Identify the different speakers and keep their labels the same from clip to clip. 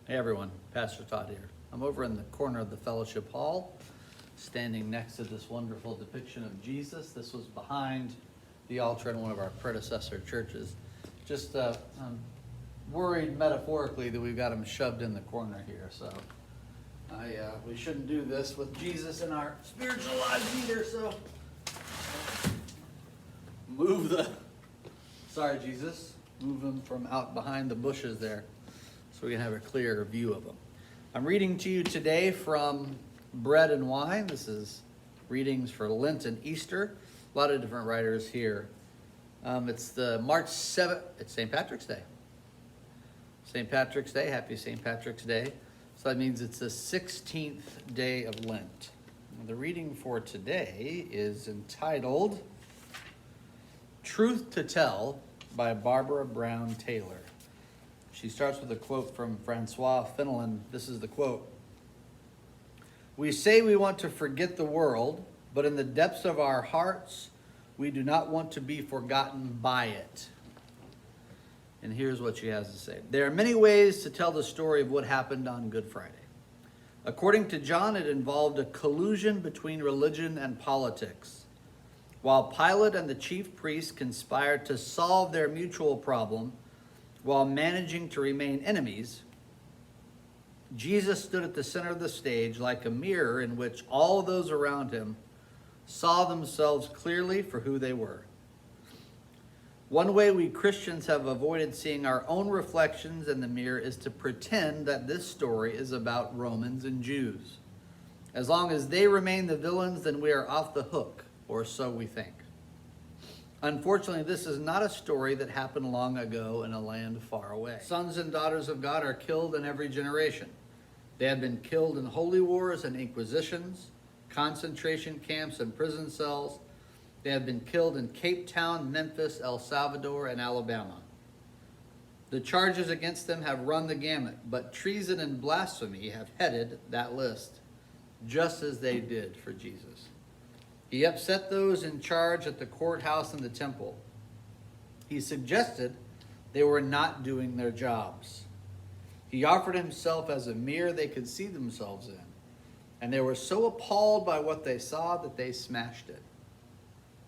Speaker 1: Hey everyone, Pastor Todd here. I'm over in the corner of the fellowship hall, standing next to this wonderful depiction of Jesus. This was behind the altar in one of our predecessor churches. Just I'm worried metaphorically that we've got him shoved in the corner here. So we shouldn't do this with Jesus in our spiritual lives either. So sorry Jesus, move him from out behind the bushes there, so we can have a clearer view of them. I'm reading to you today from Bread and Wine. This is readings for Lent and Easter. A lot of different writers here. It's the March 7th. It's St. Patrick's Day. St. Patrick's Day. Happy St. Patrick's Day. So that means it's the 16th day of Lent. And the reading for today is entitled Truth to Tell by Barbara Brown Taylor. She starts with a quote from Francois Fenelon. This is the quote. "We say we want to forget the world, but in the depths of our hearts, we do not want to be forgotten by it." And here's what she has to say. There are many ways to tell the story of what happened on Good Friday. According to John, it involved a collusion between religion and politics. While Pilate and the chief priests conspired to solve their mutual problem while managing to remain enemies, Jesus stood at the center of the stage like a mirror in which all those around him saw themselves clearly for who they were. One way we Christians have avoided seeing our own reflections in the mirror is to pretend that this story is about Romans and Jews. As long as they remain the villains, then we are off the hook, or so we think. Unfortunately, this is not a story that happened long ago in a land far away. Sons and daughters of God are killed in every generation. They have been killed in holy wars and inquisitions, concentration camps and prison cells. They have been killed in Cape Town, Memphis, El Salvador, and Alabama. The charges against them have run the gamut, but treason and blasphemy have headed that list, just as they did for Jesus. He upset those in charge at the courthouse and the temple. He suggested they were not doing their jobs. He offered himself as a mirror they could see themselves in, and they were so appalled by what they saw that they smashed it.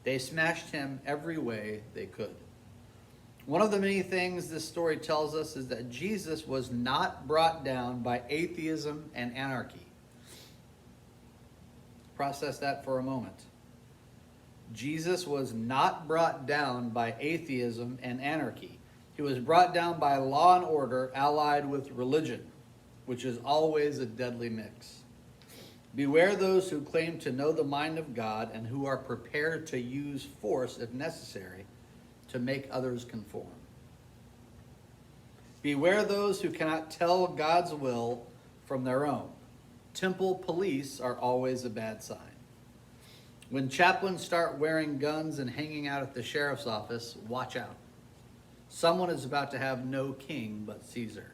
Speaker 1: They smashed him every way they could. One of the many things this story tells us is that Jesus was not brought down by atheism and anarchy. Process that for a moment. Jesus was not brought down by atheism and anarchy. He was brought down by law and order allied with religion, which is always a deadly mix. Beware those who claim to know the mind of God and who are prepared to use force if necessary to make others conform. Beware those who cannot tell God's will from their own. Temple police are always a bad sign. When chaplains start wearing guns and hanging out at the sheriff's office, watch out. Someone is about to have no king but Caesar.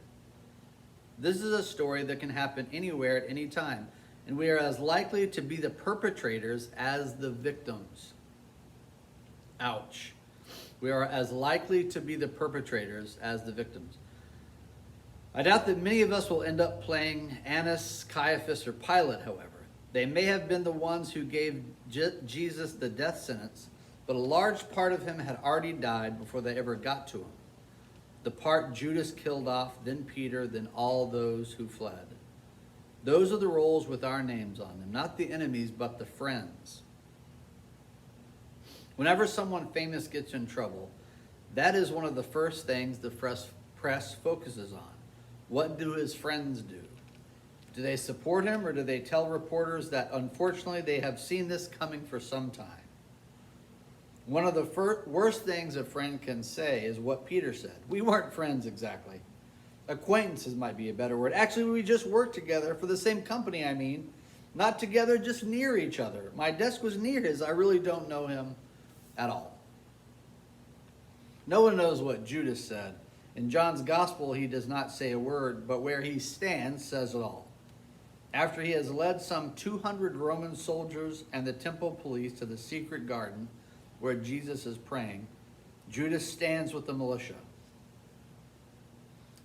Speaker 1: This is a story that can happen anywhere at any time, and we are as likely to be the perpetrators as the victims. Ouch. We are as likely to be the perpetrators as the victims. I doubt that many of us will end up playing Annas, Caiaphas, or Pilate, however. They may have been the ones who gave Jesus the death sentence, but a large part of him had already died before they ever got to him. The part Judas killed off, then Peter, then all those who fled. Those are the roles with our names on them, not the enemies, but the friends. Whenever someone famous gets in trouble, that is one of the first things the press focuses on. What do his friends do? Do they support him, or do they tell reporters that unfortunately they have seen this coming for some time? One of the worst things a friend can say is what Peter said. We weren't friends exactly. Acquaintances might be a better word. Actually, we just worked together for the same company, I mean. Not together, just near each other. My desk was near his. I really don't know him at all. No one knows what Judas said. In John's gospel, he does not say a word, but where he stands says it all. After he has led some 200 Roman soldiers and the temple police to the secret garden where Jesus is praying, Judas stands with the militia.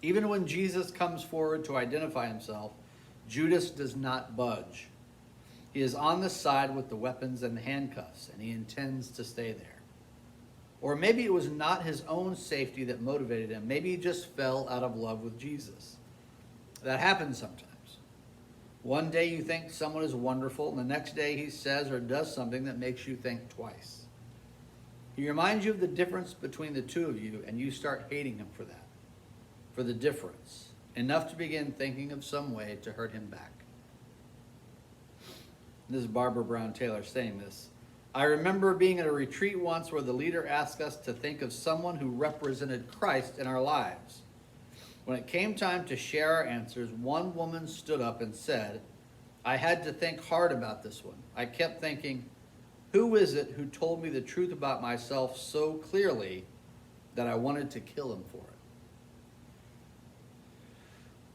Speaker 1: Even when Jesus comes forward to identify himself, Judas does not budge. He is on the side with the weapons and handcuffs, and he intends to stay there. Or maybe it was not his own safety that motivated him. Maybe he just fell out of love with Jesus. That happens sometimes. One day you think someone is wonderful, and the next day he says or does something that makes you think twice. He reminds you of the difference between the two of you, and you start hating him for that, for the difference, enough to begin thinking of some way to hurt him back. This is Barbara Brown Taylor saying this. I remember being at a retreat once where the leader asked us to think of someone who represented Christ in our lives. When it came time to share our answers, one woman stood up and said, I had to think hard about this one. I kept thinking, who is it who told me the truth about myself so clearly that I wanted to kill him for it?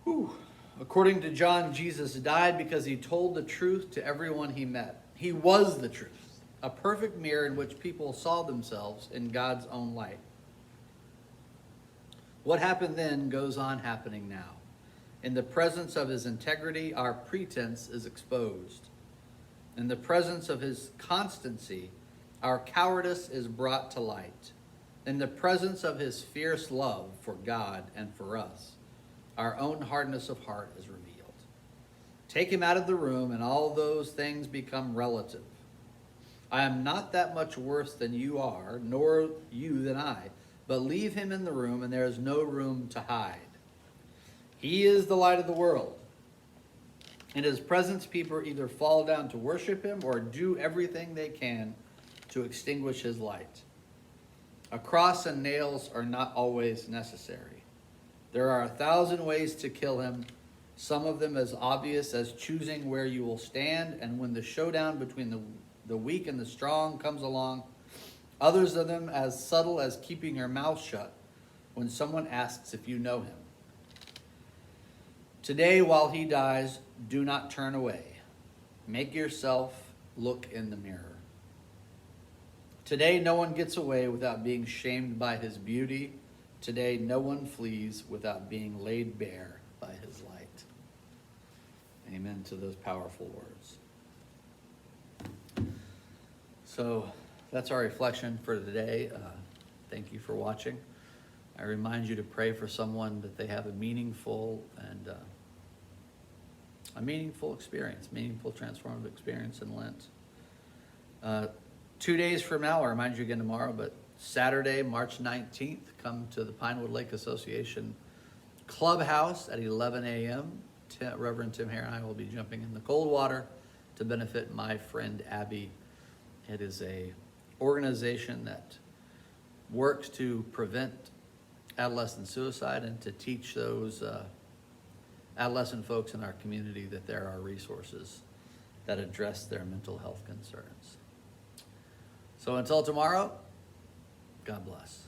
Speaker 1: Whew. According to John, Jesus died because he told the truth to everyone he met. He was the truth, a perfect mirror in which people saw themselves in God's own light. What happened then goes on happening now. In the presence of his integrity, our pretense is exposed. In the presence of his constancy, our cowardice is brought to light. In the presence of his fierce love for God and for us, our own hardness of heart is revealed. Take him out of the room, and all those things become relative. I am not that much worse than you are, nor you than I. But leave him in the room, and there is no room to hide. He is the light of the world. In his presence, people either fall down to worship him or do everything they can to extinguish his light. A cross and nails are not always necessary. There are 1,000 ways to kill him, some of them as obvious as choosing where you will stand, and when the showdown between the weak and the strong comes along, others of them as subtle as keeping your mouth shut when someone asks if you know him. Today, while he dies, do not turn away. Make yourself look in the mirror. Today, no one gets away without being shamed by his beauty. Today, no one flees without being laid bare by his light. Amen to those powerful words. So, that's our reflection for today. Thank you for watching. I remind you to pray for someone that they have a meaningful experience, meaningful transformative experience in Lent. 2 days from now, I'll remind you again tomorrow, but Saturday, March 19th, come to the Pinewood Lake Association Clubhouse at 11 a.m. Reverend Tim Hare and I will be jumping in the cold water to benefit my friend Abby. It is a organization that works to prevent adolescent suicide and to teach those adolescent folks in our community that there are resources that address their mental health concerns. So until tomorrow, God bless.